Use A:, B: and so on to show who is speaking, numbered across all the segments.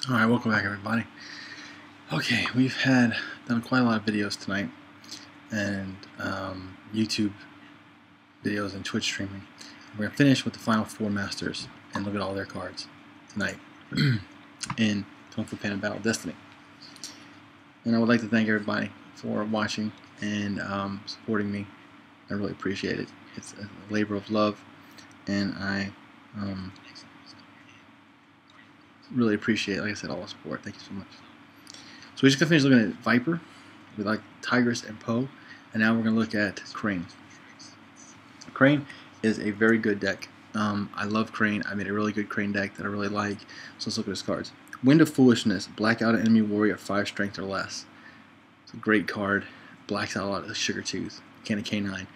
A: Alright, welcome back everybody. Okay, we've done quite a lot of videos tonight, and YouTube videos and Twitch streaming. We're going to finish with the final four masters and look at all their cards tonight in Kung Fu Panda Battle Destiny. And I would like to thank everybody for watching and supporting me. I really appreciate it. It's a labor of love, and I really appreciate, like I said, all the support. Thank you so much. So we just got finished looking at Viper with like Tigress and Poe, and now we're going to look at Crane. Crane is a very good deck. I love Crane. I made a really good Crane deck that I really like. So let's look at his cards. Wind of Foolishness. Black out an enemy warrior 5 strength or less. It's a great card. Blacks out a lot of the Sugar Tooth. Candy K9.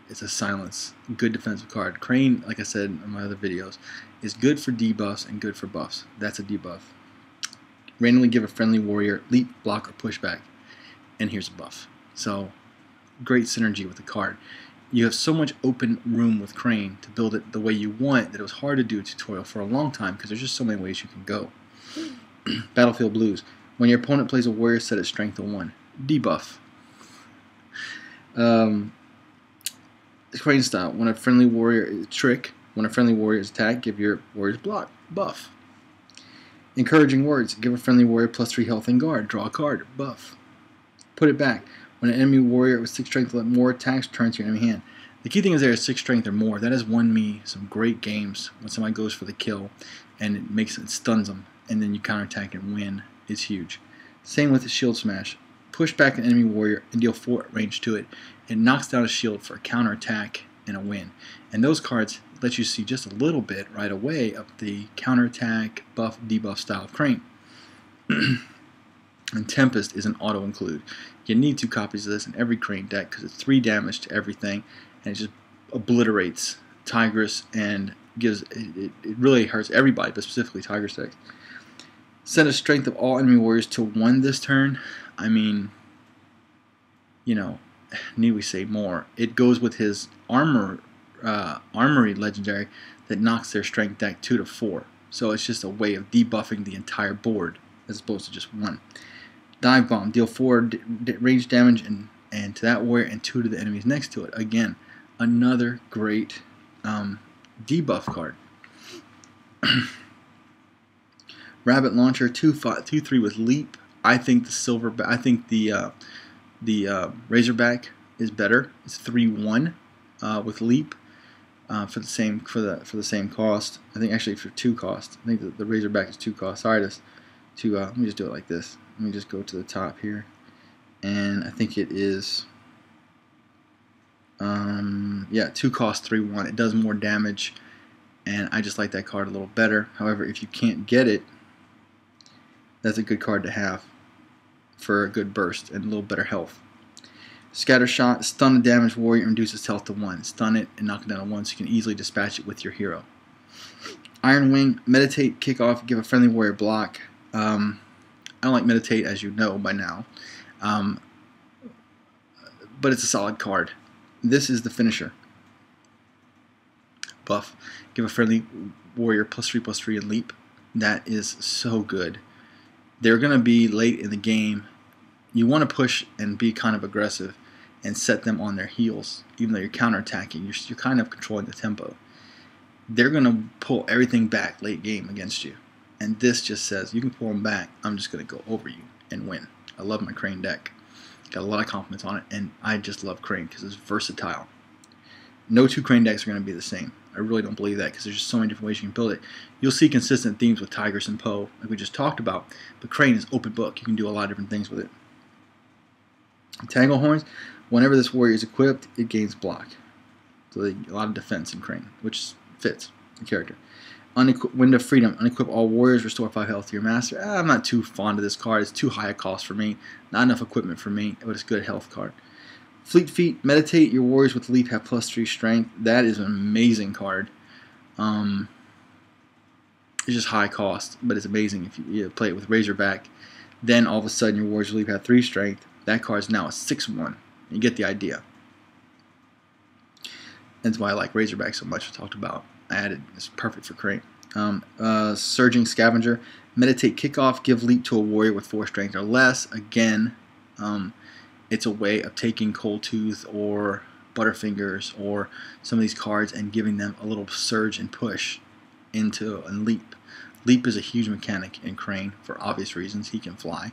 A: It's a silence. Good defensive card. Crane, like I said in my other videos, is good for debuffs and good for buffs. That's a debuff. Randomly give a friendly warrior leap, block, or pushback. And here's a buff. So, great synergy with the card. You have so much open room with Crane to build it the way you want that it was hard to do a tutorial for a long time because there's just so many ways you can go. Battlefield Blues. When your opponent plays a warrior, set its strength to 1. Debuff. Crane style. When a friendly warrior trick, when a friendly warrior is attacked, give your warrior's block. Buff. Encouraging words. Give a friendly warrior +3 health and guard. Draw a card. Buff. Put it back. When an enemy warrior with 6 strength or more attacks, turn to your enemy hand. The key thing is there is 6 strength or more. That has won me some great games when somebody goes for the kill and it stuns them, and then you counterattack and win. It's huge. Same with the shield smash. Push back an enemy warrior and deal 4 range to it. It knocks down a shield for a counterattack and a win. And those cards let you see just a little bit right away of the counterattack, buff, debuff style of Crane. And Tempest is an auto-include. You need 2 copies of this in every Crane deck because it's 3 damage to everything, and it just obliterates Tigress and gives it really hurts everybody, but specifically Tigress decks. Set a strength of all enemy warriors to 1 this turn. I mean, you know, need we say more? It goes with his armory legendary that knocks their strength deck 2 to 4. So it's just a way of debuffing the entire board as opposed to just 1. Dive Bomb. Deal 4 range damage and to that warrior and 2 to the enemies next to it. Again, another great debuff card. Rabbit Launcher 2/3 with leap. I think the Razorback is better. It's 3/1 with leap for the same cost. I think actually for 2 cost. I think the Razorback is 2 cost. Sorry let me just do it like this. Let me just go to the top here, and I think it is yeah, 2 cost 3/1. It does more damage, and I just like that card a little better. However, if you can't get it, that's a good card to have for a good burst and a little better health. Scatter Shot. Stun a damaged warrior and reduces health to 1. Stun it and knock it down to 1 so you can easily dispatch it with your hero. Iron Wing. Meditate, kick off, give a friendly warrior block. I don't like Meditate, as you know by now, but it's a solid card. This is the finisher. Buff. Give a friendly warrior +3/+3 and leap. That is so good. They're going to be late in the game. You want to push and be kind of aggressive and set them on their heels, even though you're counterattacking. You're kind of controlling the tempo. They're going to pull everything back late game against you. And this just says, you can pull them back, I'm just going to go over you and win. I love my Crane deck. Got a lot of compliments on it, and I just love Crane because it's versatile. No 2 Crane decks are going to be the same. I really don't believe that because there's just so many different ways you can build it. You'll see consistent themes with Tigress and Poe, like we just talked about, but Crane is open book. You can do a lot of different things with it. Tanglehorns. Whenever this warrior is equipped, it gains block. So a lot of defense in Crane, which fits the character. Wind of Freedom. Unequip all warriors. Restore 5 health to your master. I'm not too fond of this card. It's too high a cost for me. Not enough equipment for me, but it's a good health card. Fleet Feet. Meditate. Your warriors with leap have +3 strength. That is an amazing card. It's just high cost, but it's amazing if you play it with Razorback. Then all of a sudden your warriors with leap have 3 strength. That card is now a 6/1. You get the idea. That's why I like Razorback so much. I talked about. I added. It's perfect for Crane. Surging Scavenger. Meditate Kickoff, give leap to a warrior with 4 strength or less. Again, it's a way of taking Cold Tooth or Butterfingers or some of these cards and giving them a little surge and push into a leap. Leap is a huge mechanic in Crane for obvious reasons. He can fly.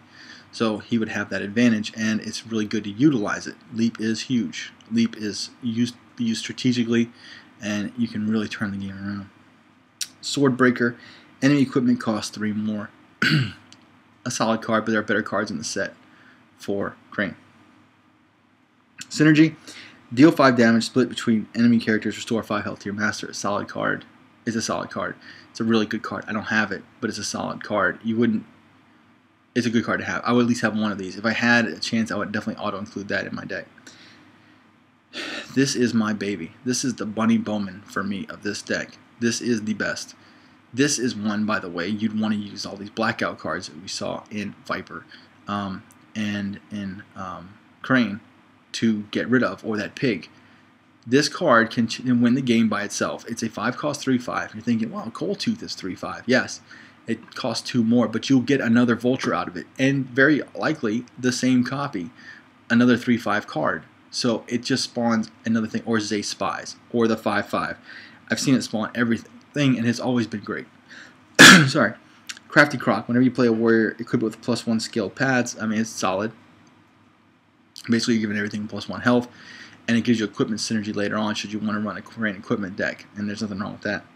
A: So he would have that advantage, and it's really good to utilize it. Leap is huge. Leap is used strategically, and you can really turn the game around. Swordbreaker, enemy equipment costs 3 more. A solid card, but there are better cards in the set for Crane. Synergy, deal 5 damage, split between enemy characters, restore 5 health to your master. A solid card. It's a solid card. It's a really good card. I don't have it, but it's a solid card. It's a good card to have. I would at least have one of these. If I had a chance, I would definitely auto-include that in my deck. This is my baby. This is the Bunny Bowman for me of this deck. This is the best. This is one, by the way, you'd want to use all these blackout cards that we saw in Viper and in Crane to get rid of, or that pig. This card can win the game by itself. It's a 5-cost 3/5. You're thinking, well, Cold Tooth is 3/5. Yes, it costs 2 more, but you'll get another Vulture out of it, and very likely the same copy, another 3/5 card. So it just spawns another thing, or Zay Spies, or the 5/5. I've seen it spawn everything, and it's always been great. Sorry. Crafty Croc. Whenever you play a warrior equipped with +1 skilled pads, I mean, it's solid. Basically, you're giving everything +1 health, and it gives you equipment synergy later on should you want to run a Crane equipment deck, and there's nothing wrong with that.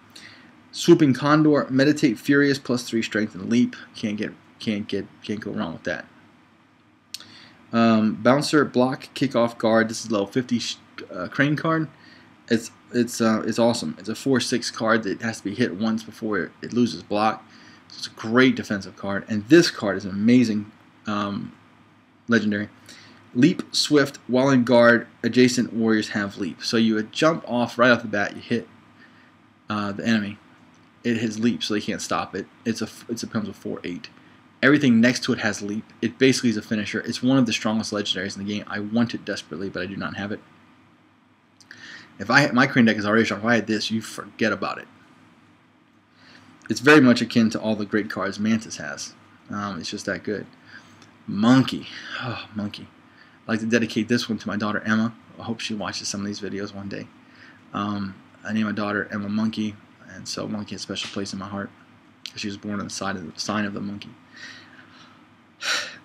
A: Swooping Condor, Meditate Furious, +3 strength and leap. Can't go wrong with that. Bouncer, block, kick off, guard. This is level 50 Crane card. It's awesome. It's a 4/6 card that has to be hit once before it loses block. So it's a great defensive card, and this card is an amazing legendary. Leap, swift, while in guard, adjacent warriors have leap. So you would jump off right off the bat. You hit the enemy. It has leap, so they can't stop it. It becomes a 4/8. Everything next to it has leap. It basically is a finisher. It's one of the strongest legendaries in the game. I want it desperately, but I do not have it. If my Crane deck is already strong, if I had this, you forget about it. It's very much akin to all the great cards Mantis has. It's just that good. Monkey. Oh, Monkey. I'd like to dedicate this one to my daughter Emma. I hope she watches some of these videos one day. I named my daughter Emma Monkey, and so Monkey has a special place in my heart. She was born on the sign of the monkey.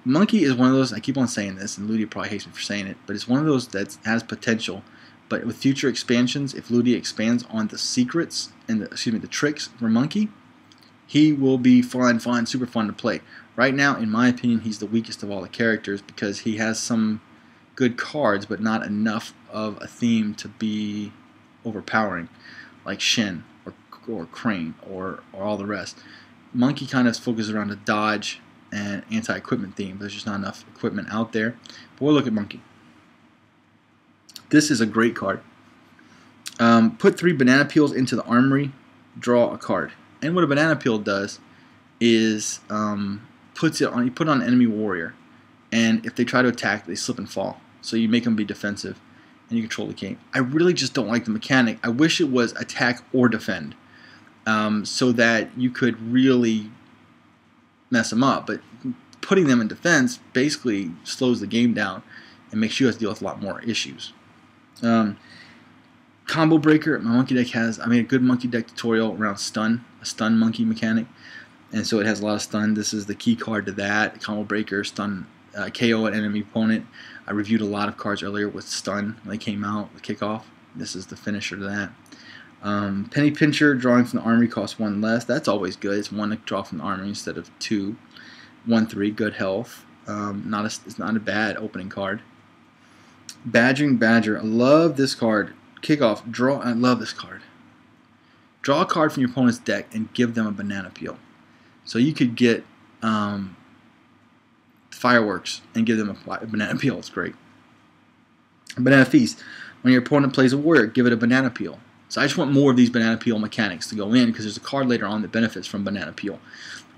A: Monkey is one of those, I keep on saying this, and Ludia probably hates me for saying it, but it's one of those that has potential. But with future expansions, if Ludia expands on the secrets and the tricks for Monkey, he will be fun, super fun to play. Right now, in my opinion, he's the weakest of all the characters because he has some good cards, but not enough of a theme to be overpowering, like Shen or Crane or all the rest. Monkey kind of focuses around a dodge and anti-equipment theme. There's just not enough equipment out there. But we'll look at Monkey. This is a great card. Put 3 banana peels into the armory, draw a card. And what a banana peel does is you put it on an enemy warrior, and if they try to attack, they slip and fall. So you make them be defensive, and you control the game. I really just don't like the mechanic. I wish it was attack or defend, so that you could really mess them up. But putting them in defense basically slows the game down and makes you have to deal with a lot more issues. Combo Breaker, my monkey deck has, I made a good monkey deck tutorial around stun, a stun monkey mechanic, and so it has a lot of stun. This is the key card to that. Combo Breaker, stun, KO an enemy opponent. I reviewed a lot of cards earlier with stun when they came out, with kickoff. This is the finisher to that. Penny Pincher, drawing from the armory, costs 1 less. That's always good. It's 1 to draw from the armory instead of 2. 1/3, good health. It's not a bad opening card. Badgering Badger, I love this card. Kickoff, draw, I love this card. Draw a card from your opponent's deck and give them a banana peel. So you could get Fireworks and give them a banana peel. It's great. Banana Feast, when your opponent plays a warrior, give it a banana peel. So I just want more of these banana peel mechanics to go in because there's a card later on that benefits from banana peel.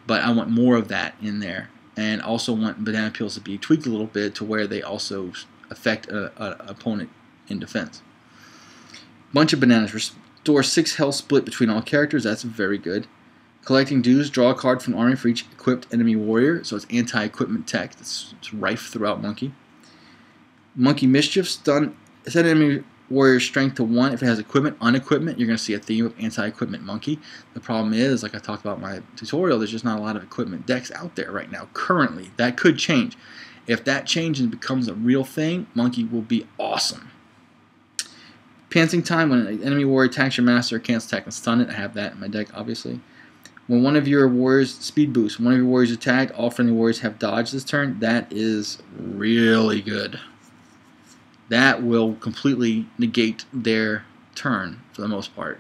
A: But I want more of that in there, and also want banana peels to be tweaked a little bit to where they also affect an opponent in defense. Bunch of bananas. Restore 6 health split between all characters. That's very good. Collecting dues, draw a card from the army for each equipped enemy warrior. So it's anti-equipment tech. It's rife throughout Monkey. Monkey Mischief, set enemy warrior strength to 1 if it has equipment. Unequipment, you're going to see a theme of anti-equipment Monkey. The problem is, like I talked about in my tutorial, there's just not a lot of equipment decks out there right now, currently. That could change. If that changes and becomes a real thing, Monkey will be awesome. Pantsing Time, when an enemy warrior attacks your master, can't attack and stun it. I have that in my deck, obviously. When one of your warriors, Speed Boost, when one of your warriors attacked, all friendly warriors have dodge this turn. That is really good. That will completely negate their turn for the most part,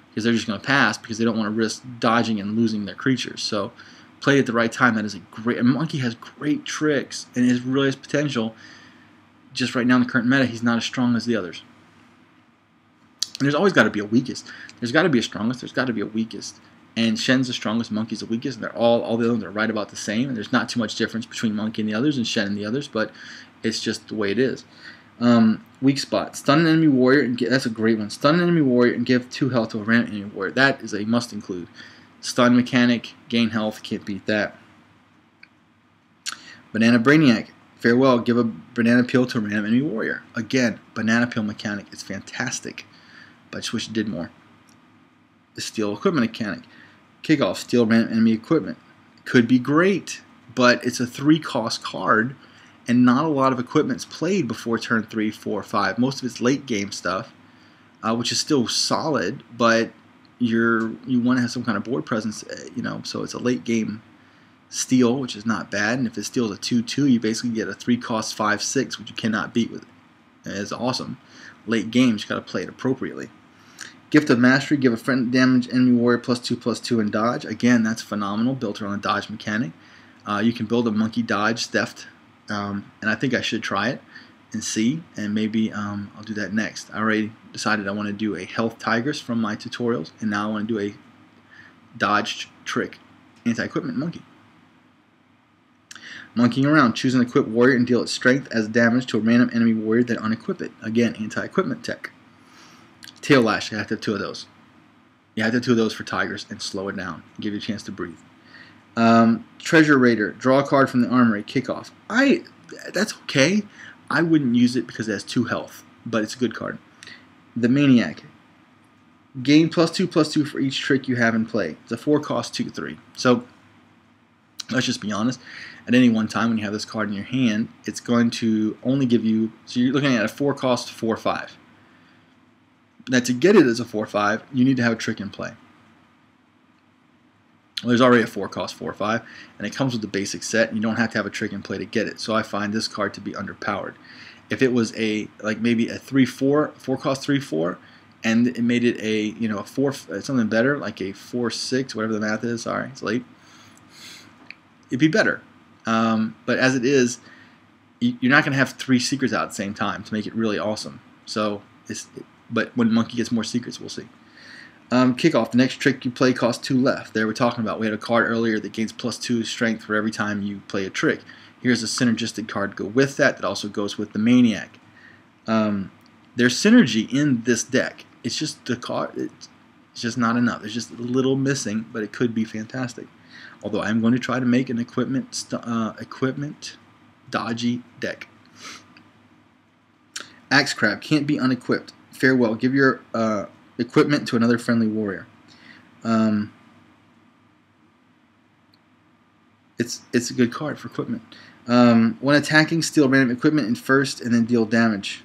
A: because they're just going to pass because they don't want to risk dodging and losing their creatures. So played at the right time, that is a great. And Monkey has great tricks and it really has potential. Just right now in the current meta, he's not as strong as the others. And there's always got to be a weakest. There's got to be a strongest. There's got to be a weakest. And Shen's the strongest, Monkey's the weakest, and they're all the others are right about the same. And there's not too much difference between Monkey and the others and Shen and the others, but it's just the way it is. Weak spot. Stun an enemy warrior, and that's a great one. Stun an enemy warrior and give 2 health to a random enemy warrior. That is a must include. Stun mechanic, gain health, can't beat that. Banana Brainiac. Farewell, give a banana peel to a random enemy warrior. Again, banana peel mechanic is fantastic, but I just wish it did more. The steal equipment mechanic. Kickoff, steal random enemy equipment. Could be great, but it's a 3-cost card, and not a lot of equipment's played before turn 3, 4, 5. Most of it's late game stuff, which is still solid, but you want to have some kind of board presence, so it's a late game steal, which is not bad. And if it steals a 2/2, you basically get a 3-cost 5/6, which you cannot beat with it. It's awesome. Late games, you got to play it appropriately. Gift of Mastery, give a friend damage enemy warrior +2/+2 and dodge. Again, that's phenomenal, built around a dodge mechanic. You can build a monkey dodge theft, and I think I should try it and see, and maybe I'll do that next. I already decided I want to do a health tigress from my tutorials, and now I want to do a dodge trick anti-equipment monkey. Monkeying around, choose an equipped warrior and deal its strength as damage to a random enemy warrior that unequip it. Again, anti-equipment tech. Tail Lash, you have to have 2 of those. You have to have 2 of those for Tigers and slow it down. Give you a chance to breathe. Treasure Raider, draw a card from the armory, kickoff. That's okay. I wouldn't use it because it has 2 health, but it's a good card. The Maniac, gain +2/+2 for each trick you have in play. It's a 4-cost 2/3. So let's just be honest. At any one time when you have this card in your hand, it's going to only give you, so you're looking at a 4-cost 4/5. Now, to get it as a 4/5, you need to have a trick in play. Well, there's already a 4-cost 4/5, and it comes with the basic set, and you don't have to have a trick in play to get it. So I find this card to be underpowered. If it was maybe a 3/4, 4-cost 3/4, and it made it a a 4, something better, like a 4/6, whatever the math is. Sorry, it's late. It'd be better. But as it is, you're not going to have 3 secrets out at the same time to make it really awesome. So but when Monkey gets more secrets, we'll see. Kickoff. The next trick you play costs 2 left. There we're talking about. We had a card earlier that gains +2 strength for every time you play a trick. Here's a synergistic card to go with that. That also goes with the Maniac. There's synergy in this deck. It's just the card. It's just not enough. There's just a little missing, but it could be fantastic. Although I'm going to try to make an equipment dodgy deck. Axe Crab, can't be unequipped. Farewell, give your equipment to another friendly warrior. It's a good card for equipment. When attacking, steal random equipment in first and then deal damage.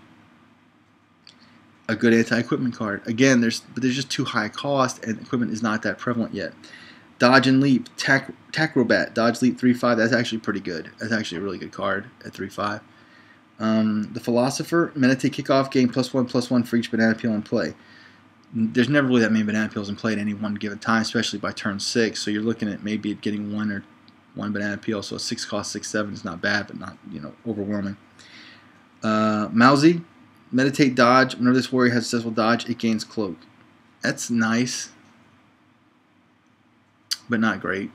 A: A good anti-equipment card. Again, there's just too high cost, and equipment is not that prevalent yet. Dodge and Leap, Tacrobat, Dodge Leap 3/5. That's actually pretty good. That's actually a really good card at 3/5. The Philosopher, Meditate, Kickoff, gain +1/+1 for each banana peel in play. There's never really that many banana peels in play at any one given time, especially by turn 6. So you're looking at maybe getting one banana peel. So a 6-cost 6/7 is not bad, but not overwhelming. Mousy, Meditate, Dodge. Whenever this warrior has successful dodge, it gains Cloak. That's nice, but not great.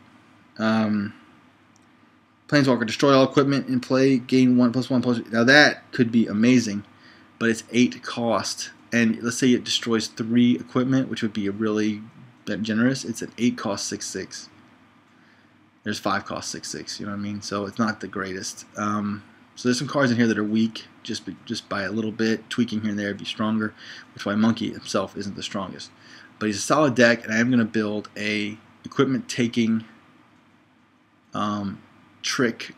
A: Planeswalker, destroy all equipment in play, gain 1/+1/+. Now that could be amazing, but it's 8 cost. And let's say it destroys 3 equipment, which would be a really that generous. It's an 8 cost 6/6. There's 5 cost 6/6. You know what I mean? So it's not the greatest. So there's some cards in here that are weak, just by a little bit, tweaking here and there to be stronger, which is why Monkey himself isn't the strongest. But he's a solid deck, and I am going to build a equipment taking trick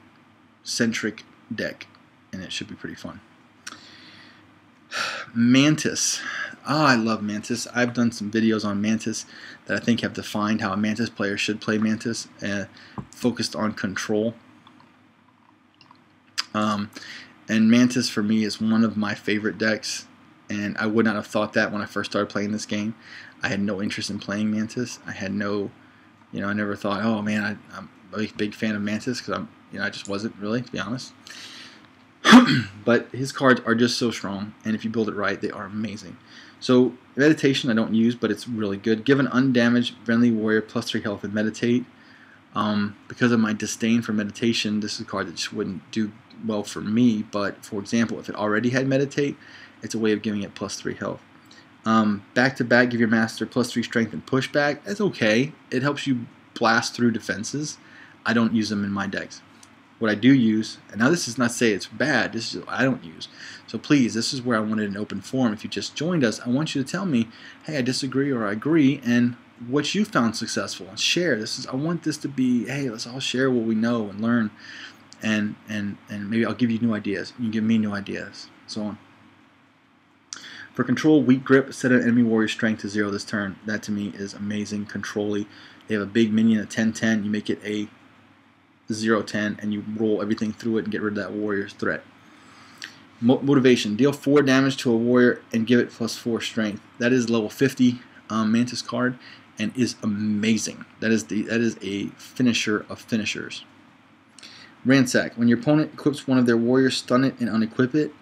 A: centric deck, and it should be pretty fun. Mantis. I love Mantis. I've done some videos on Mantis that I think have defined how a Mantis player should play Mantis, focused on control. And Mantis for me is one of my favorite decks, and I would not have thought that when I first started playing this game. I had no interest in playing Mantis. I had no, I never thought, oh man, I'm a big fan of Mantis, because I just wasn't really, to be honest. But his cards are just so strong, and if you build it right, they are amazing. So meditation I don't use, but it's really good. Give an undamaged friendly warrior +3 health and meditate. Because of my disdain for meditation, this is a card that just wouldn't do well for me. But for example, if it already had meditate, it's a way of giving it +3 health. Back to back, give your master +3 strength and pushback. That's okay. It helps you blast through defenses. I don't use them in my decks. What I do use, and now this is not to say it's bad, this is what I don't use. So please, this is where I wanted an open forum. If you just joined us, I want you to tell me, hey, I disagree or I agree, and what you found successful, and share. I want this to be, hey, let's all share what we know and learn, and maybe I'll give you new ideas. You can give me new ideas, so on. For control, weak grip, set an enemy warrior strength to 0 this turn. That to me is amazing. Control-y. They have a big minion, a 10/10. You make it a 0/10, and you roll everything through it and get rid of that warrior's threat. Motivation. Deal 4 damage to a warrior and give it +4 strength. That is level 50 Mantis card, and is amazing. That is a finisher of finishers. Ransack. When your opponent equips one of their warriors, stun it and unequip it.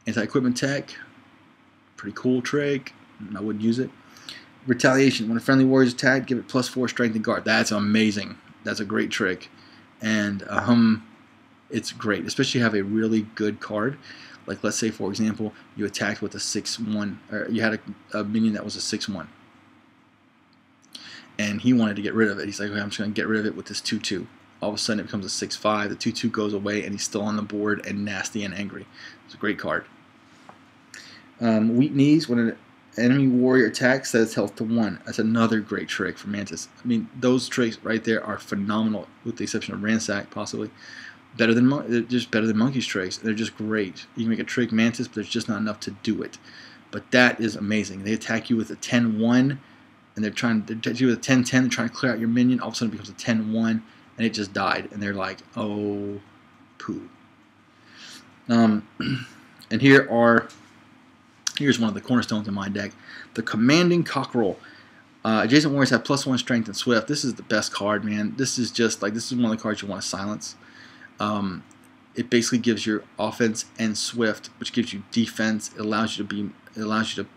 A: Anti-equipment tech. Pretty cool trick. I wouldn't use it. Retaliation. When a friendly warrior is attacked, give it +4 strength and guard. That's amazing. That's a great trick. And it's great, especially if you have a really good card. Like, let's say, for example, you attacked with a 6/1, or you had a minion that was a 6/1. And he wanted to get rid of it. He's like, okay, I'm just going to get rid of it with this 2/2. All of a sudden, it becomes a 6/5. The 2/2 goes away, and he's still on the board and nasty and angry. It's a great card. Weak knees. When an enemy warrior attacks, set its health to 1. That's another great trick for Mantis. I mean, those tricks right there are phenomenal, with the exception of Ransack, possibly. They're just better than Monkey's tricks. They're just great. You can make a trick Mantis, but there's just not enough to do it. But that is amazing. They attack you with a 10/1, and they attack you with a 10/10. They're trying to clear out your minion. All of a sudden, it becomes a 10/1, and it just died. And they're like, oh, poo. And here's one of the cornerstones in my deck: the Commanding Cockerel. Adjacent warriors have +1 strength and swift. This is the best card, man. This is one of the cards you want to silence. It basically gives your offense and swift, which gives you defense. It allows you to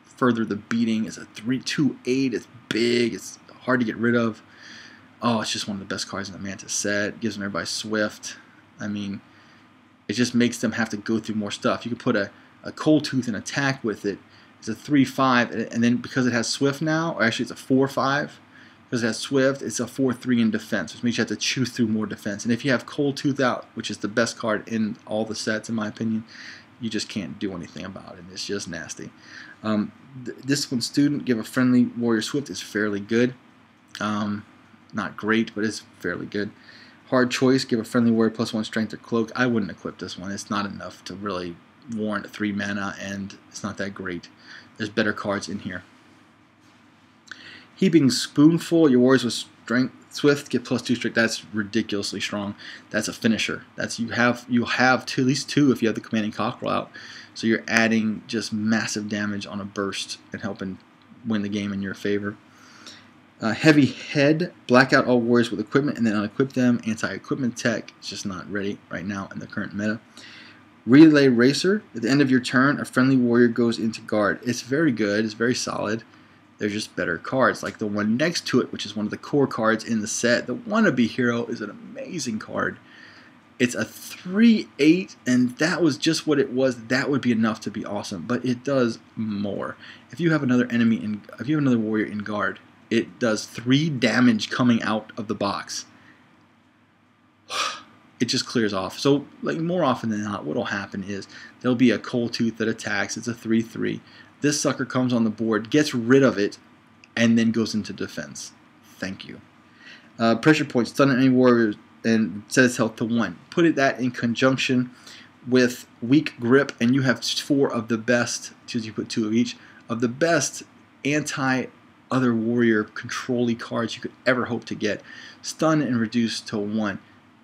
A: further the beating. It's a 3/2/8. It's big. It's hard to get rid of. Oh, it's just one of the best cards in the Mantis set. It gives them everybody swift. I mean, it just makes them have to go through more stuff. You could put a Cold Tooth and attack with it. It's a 3/5, and then because it has swift now, or actually it's a 4/5. Because it has swift, it's a 4/3 in defense, which means you have to chew through more defense. And if you have Cold Tooth out, which is the best card in all the sets, in my opinion, you just can't do anything about it. It's just nasty. Disciplined Student, give a friendly warrior swift, is fairly good. Not great, but it's fairly good. Hard Choice, give a friendly warrior +1 strength or cloak. I wouldn't equip this one. It's not enough to really warrant 3 mana, and it's not that great. There's better cards in here. Heaping Spoonful, your warriors with strength swift get +2 strength. That's ridiculously strong. That's a finisher. You'll have at least 2 if you have the Commanding Cockerel out. So you're adding just massive damage on a burst and helping win the game in your favor. Heavy Head, black out all warriors with equipment and then unequip them. Anti-equipment tech, it's just not ready right now in the current meta. Relay Racer, at the end of your turn, a friendly warrior goes into guard. It's very good. It's very solid. They're just better cards, like the one next to it, which is one of the core cards in the set. The Wannabe Hero is an amazing card. It's a 3/8, and that was just what it was. That would be enough to be awesome, but it does more. If you have another if you have another warrior in guard, it does 3 damage coming out of the box. It just clears off. So, like, more often than not, what'll happen is there'll be a Cold Tooth that attacks. It's a 3/3. This sucker comes on the board, gets rid of it, and then goes into defense. Thank you. Pressure points, stun enemy warriors, and set its health to 1. Put that in conjunction with weak grip, and you have 4 of the best, you put 2 of each, of the best anti-other warrior control-y cards you could ever hope to get. Stun and reduce to 1.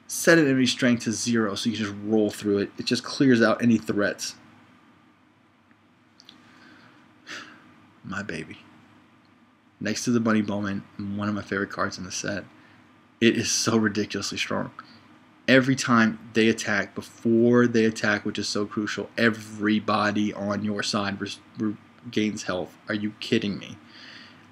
A: Set an enemy strength to 0 so you can just roll through it. It just clears out any threats. My baby. Next to the Bunny Bowman, one of my favorite cards in the set. It is so ridiculously strong. Every time they attack, before they attack, which is so crucial, everybody on your side gains health. Are you kidding me?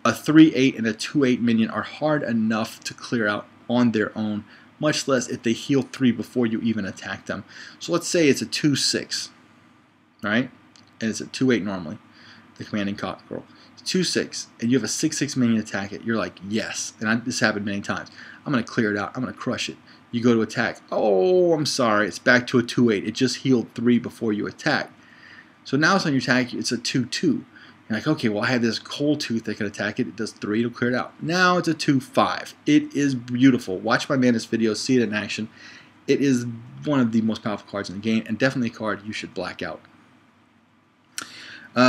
A: A 3/8 and a 2/8 minion are hard enough to clear out on their own, much less if they heal 3 before you even attack them. So let's say it's a 2/6, right? And it's a 2/8 normally, the commanding cockerel. 2/6, and you have a 6/6 minion attack it. You're like, yes. And this happened many times. I'm going to clear it out. I'm going to crush it. You go to attack. Oh, I'm sorry. It's back to a 2/8. It just healed 3 before you attack. So now it's on your attack. It's a 2/2. You're like, okay, well, I have this Cold Tooth that can attack it. It does 3. It'll clear it out. Now it's a 2/5. It is beautiful. Watch my Mantis video. See it in action. It is one of the most powerful cards in the game, and definitely a card you should black out.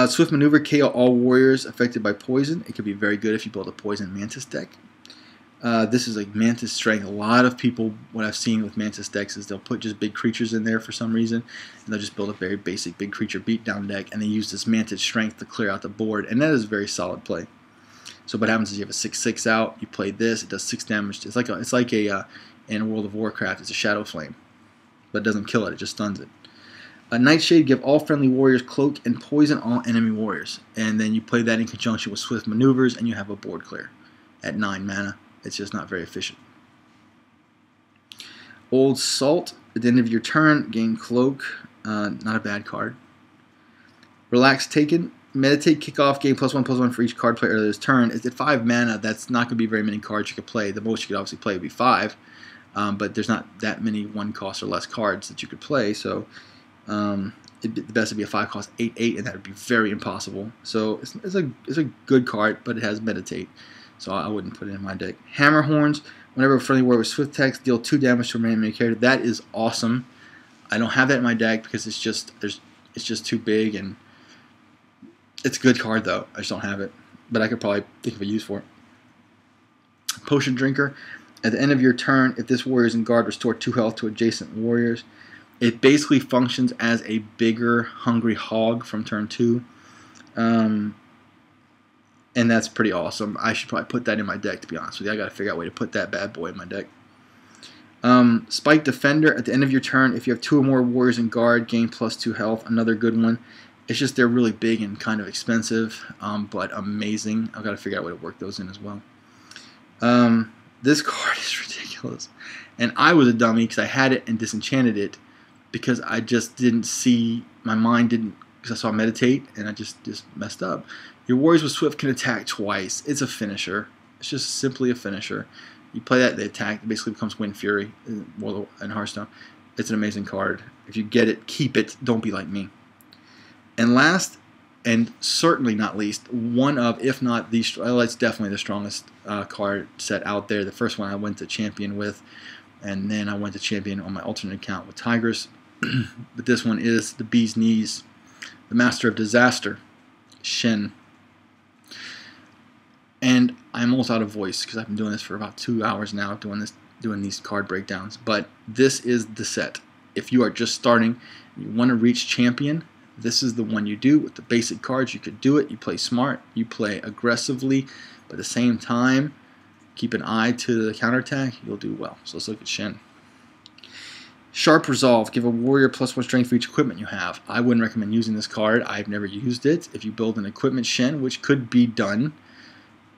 A: Swift Maneuver, KO all warriors affected by poison. It could be very good if you build a poison Mantis deck. This is like Mantis strength. A lot of people, what I've seen with Mantis decks is they'll put just big creatures in there for some reason, and they'll just build a very basic big creature beatdown deck, and they use this Mantis strength to clear out the board, and that is a very solid play. So what happens is you have a 6/6 out, you play this, it does 6 damage. It's like a in World of Warcraft, it's a Shadow Flame, but it doesn't kill it, it just stuns it. Nightshade, give all friendly warriors cloak and poison all enemy warriors. And then you play that in conjunction with Swift Maneuvers, and you have a board clear at 9 mana. It's just not very efficient. Old Salt, at the end of your turn, gain cloak. Not a bad card. Relax Taken, meditate, kick off, gain +1/+1 for each card play earlier this turn. It's at 5 mana. That's not going to be very many cards you could play. The most you could obviously play would be 5. But there's not that many 1 cost or less cards that you could play. So the best would be a 5 cost 8/8, and that would be very impossible. So it's a good card, but it has meditate, so I wouldn't put it in my deck. Hammer Horns, whenever a friendly warrior with swift text, deal 2 damage to a random character. That is awesome. I don't have that in my deck because it's just too big, and it's a good card though. I just don't have it, but I could probably think of a use for it. Potion Drinker, at the end of your turn, if this warrior is in guard, restore 2 health to adjacent warriors. It basically functions as a bigger Hungry Hog from turn 2. And that's pretty awesome. I should probably put that in my deck, to be honest with you. I got to figure out a way to put that bad boy in my deck. Spike Defender, at the end of your turn, if you have 2 or more warriors in guard, gain +2 health. Another good one. It's just they're really big and kind of expensive, but amazing. I've got to figure out a way to work those in as well. This card is ridiculous. And I was a dummy because I had it and disenchanted it, because I just didn't see, my mind didn't, because I saw meditate, and I just messed up. Your warriors with swift can attack twice. It's a finisher. It's just simply a finisher. You play that, they attack. It basically becomes Wind Fury in Hearthstone. It's an amazing card. If you get it, keep it. Don't be like me. And last, and certainly not least, one of, if not the, it's definitely the strongest card set out there. The first one I went to champion with, and then I went to champion on my alternate account with Tigress. But this one is the Bee's Knees, the Master of Disaster, Shen. And I'm almost out of voice because I've been doing this for about 2 hours now, doing these card breakdowns. But this is the set. If you are just starting, you want to reach champion, this is the one you do with the basic cards. You could do it. You play smart. You play aggressively, but at the same time, keep an eye to the counterattack. You'll do well. So let's look at Shen. Sharp Resolve, give a warrior +1 strength for each equipment you have. I wouldn't recommend using this card. I've never used it. If you build an equipment Shen, which could be done,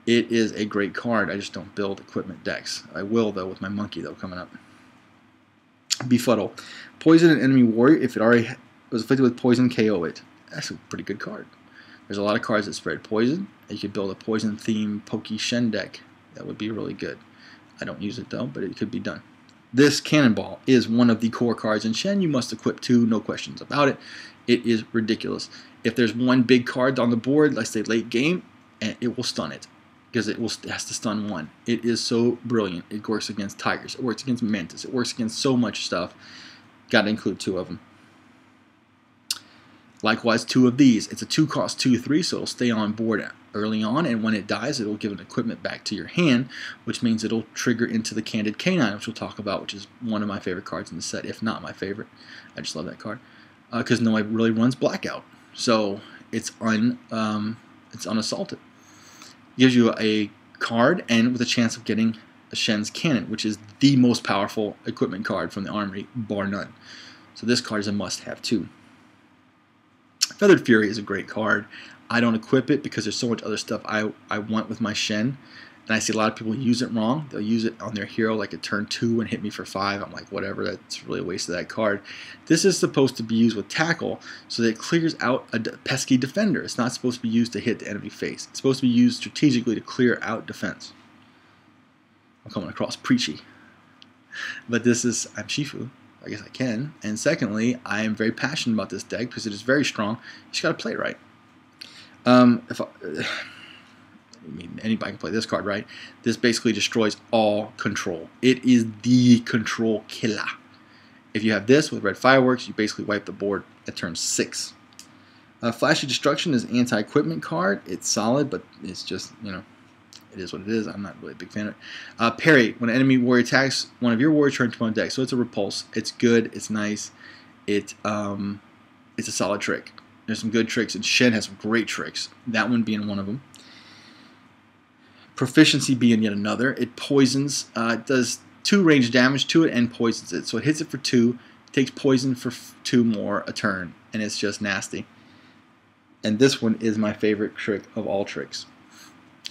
A: it is a great card. I just don't build equipment decks. I will, though, with my monkey, though, coming up. Befuddle. Poison an enemy warrior if it already was afflicted with poison, KO it. That's a pretty good card. There's a lot of cards that spread poison. You could build a poison-themed Pokey Shen deck. That would be really good. I don't use it though, but it could be done. This Cannonball is one of the core cards in Shen. You must equip 2, no questions about it. It is ridiculous. If there's one big card on the board, let's say late game, and it will stun it. Because it has to stun 1. It is so brilliant. It works against Tigers. It works against Mantis. It works against so much stuff. Got to include 2 of them. Likewise, 2 of these. It's a 2-cost 2/3, so it'll stay on board early on, and when it dies, it'll give an equipment back to your hand, which means it'll trigger into the Candid Canine, which we'll talk about, which is one of my favorite cards in the set, if not my favorite. I just love that card. Because nobody really runs Blackout. So it's unassaulted. Gives you a card and with a chance of getting a Shen's Cannon, which is the most powerful equipment card from the armory, bar none. So this card is a must-have too. Feathered Fury is a great card. I don't equip it because there's so much other stuff I want with my Shen. And I see a lot of people use it wrong. They'll use it on their hero like a turn 2 and hit me for 5. I'm like, whatever, that's really a waste of that card. This is supposed to be used with Tackle so that it clears out a pesky defender. It's not supposed to be used to hit the enemy face. It's supposed to be used strategically to clear out defense. I'm coming across preachy. But this is, I'm Shifu. I guess I can. And secondly, I am very passionate about this deck because it is very strong. You just got to play it right. I mean, anybody can play this card, right? This basically destroys all control. It is the control killer. If you have this with red fireworks, you basically wipe the board at turn 6. Flashy Destruction is an anti-equipment card. It's solid, but it's just, you know, it is what it is. I'm not really a big fan of it. Parry. When an enemy warrior attacks one of your warriors, turn to one deck. So it's a repulse. It's good. It's nice. It's a solid trick. There's some good tricks, and Shen has some great tricks. That one being one of them. Proficiency being yet another. It poisons. It does 2 range damage to it and poisons it. So it hits it for 2, takes poison for 2 more a turn, and it's just nasty. And this one is my favorite trick of all tricks.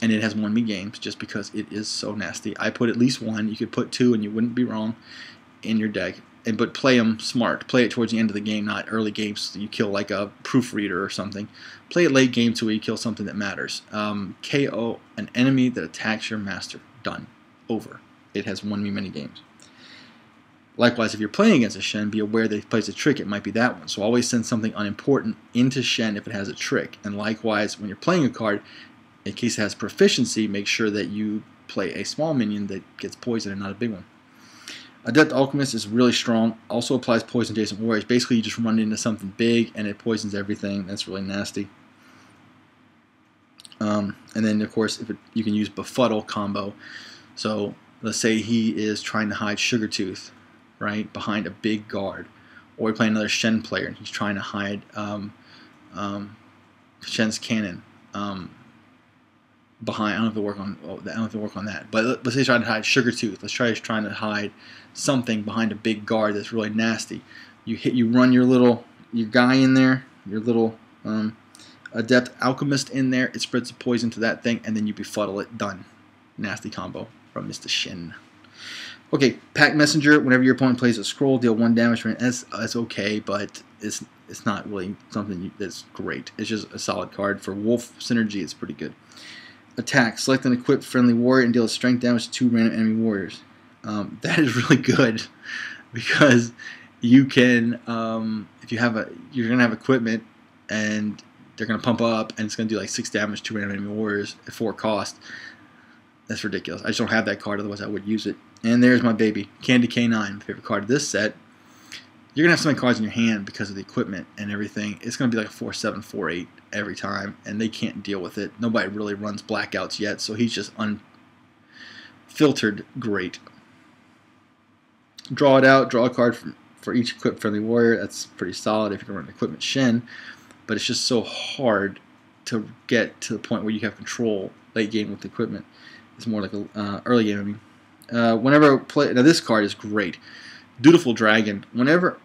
A: And it has won me games just because it is so nasty. I put at least 1. You could put 2 and you wouldn't be wrong in your deck. But play them smart. Play it towards the end of the game, not early games so you kill like a proofreader or something. Play it late game to where you kill something that matters. KO an enemy that attacks your master. Done. Over. It has won me many games. Likewise, if you're playing against a Shen, be aware that if he plays a trick, it might be that one. So always send something unimportant into Shen if it has a trick. And likewise, when you're playing a card, in case it has proficiency, make sure that you play a small minion that gets poison and not a big one. Adept Alchemist is really strong. Also applies poison to adjacent warriors. Basically, you just run into something big and it poisons everything. That's really nasty. And then, of course, you can use Befuddle combo. So let's say he is trying to hide Sugartooth, right, behind a big guard. Or we play another Shen player and he's trying to hide Shen's Cannon. Behind, I don't know if it'll work on. I don't know if it'll work on that. But let's say he's trying to hide Sugartooth. Let's try trying to hide something behind a big guard that's really nasty. You run your guy in there, your little Adept Alchemist in there. It spreads the poison to that thing, and then you befuddle it. Done. Nasty combo from Mr. Shen. Okay, Pack Messenger. Whenever your opponent plays a scroll, deal 1 damage for it. That's okay, but it's not really something that's great. It's just a solid card for Wolf synergy. It's pretty good. Attack. Select an equipped friendly warrior and deal strength damage to 2 random enemy warriors. That is really good because you can, if you're gonna have equipment and they're gonna pump up and it's gonna do like 6 damage to random enemy warriors at 4 cost. That's ridiculous. I just don't have that card, otherwise I would use it. And there's my baby, Candy K9, my favorite card of this set. You're gonna have so many cards in your hand because of the equipment and everything. It's gonna be like a 4/7, 4/8 every time, and they can't deal with it. Nobody really runs blackouts yet, so he's just unfiltered great. Draw it out. Draw a card for each equipped friendly warrior. That's pretty solid if you're going to run an equipment Shen, but it's just so hard to get to the point where you have control late game with the equipment. It's more like a early game. I mean, whenever I play, now this card is great. Dutiful Dragon. Whenever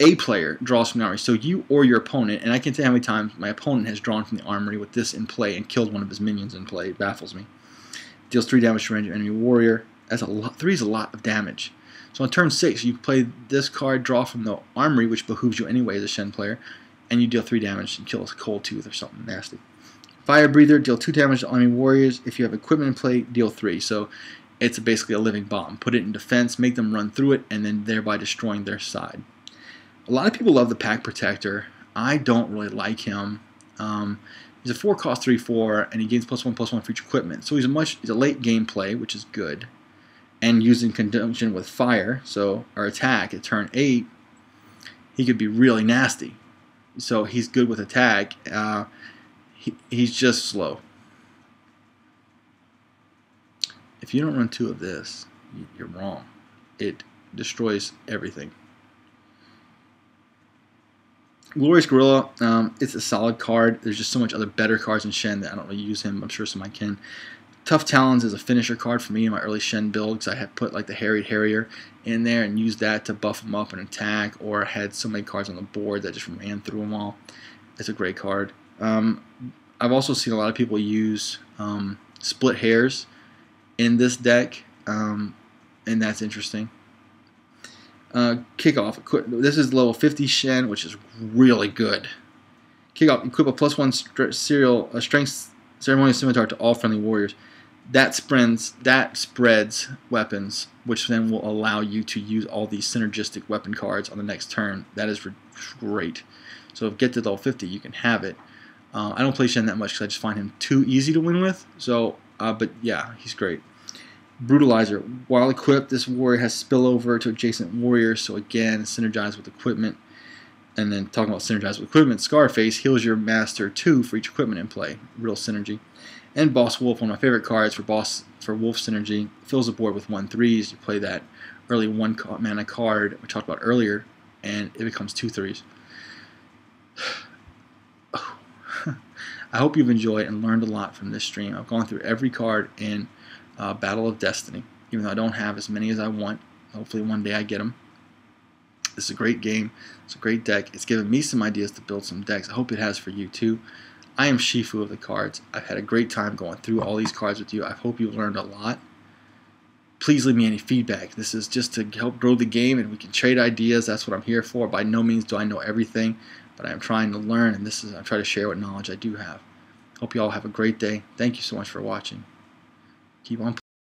A: a player draws from the armory, so you or your opponent, and I can tell how many times my opponent has drawn from the armory with this in play and killed one of his minions in play. It baffles me. Deals 3 damage to range enemy warrior. That's a lot. 3 is a lot of damage. So on turn 6, you play this card, draw from the armory, which behooves you anyway as a Shen player, and you deal 3 damage and kill a cold tooth or something nasty. Fire Breather, deal 2 damage to enemy warriors. If you have equipment in play, deal 3. So it's basically a living bomb. Put it in defense, make them run through it, and then thereby destroying their side. A lot of people love the Pack Protector. I don't really like him. He's a 4-cost 3/4, and he gains +1/+1 for each equipment. So he's a late game play, which is good. And used in conjunction with fire, so our attack at turn 8, he could be really nasty. So he's good with attack. He's just slow. If you don't run 2 of this, you're wrong. It destroys everything. Glorious Gorilla, it's a solid card. There's just so much other better cards in Shen that I don't really use him. I'm sure some I can. Tough Talons is a finisher card for me in my early Shen build because I had put like the Harried Harrier in there and used that to buff them up and attack, or had so many cards on the board that just ran through them all. It's a great card. I've also seen a lot of people use Split Hairs in this deck, and that's interesting. Kickoff. This is level 50 Shen, which is really good. Kickoff. Equip a +1 strength ceremonial scimitar to all friendly warriors. That spreads weapons, which then will allow you to use all these synergistic weapon cards on the next turn. That is great. So if you get to level 50, you can have it. I don't play Shen that much because I just find him too easy to win with. So, but yeah, he's great. Brutalizer. While equipped, this warrior has spillover to adjacent warriors, so again, synergize with equipment. And then talking about synergize with equipment, Scarface heals your master 2 for each equipment in play. Real synergy. And Boss Wolf, one of my favorite cards for Wolf synergy, fills the board with 1/3s. You play that early 1 mana card we talked about earlier, and it becomes 2 3s. I hope you've enjoyed and learned a lot from this stream. I've gone through every card in Battle of Destiny, even though I don't have as many as I want. Hopefully one day I get them. This is a great game. It's a great deck. It's given me some ideas to build some decks. I hope it has for you too. I am Shifu of the cards. I've had a great time going through all these cards with you. I hope you've learned a lot. Please leave me any feedback. This is just to help grow the game, and we can trade ideas. That's what I'm here for. By no means do I know everything, but I'm trying to learn, and I try to share what knowledge I do have. Hope you all have a great day. Thank you so much for watching. Keep on playing.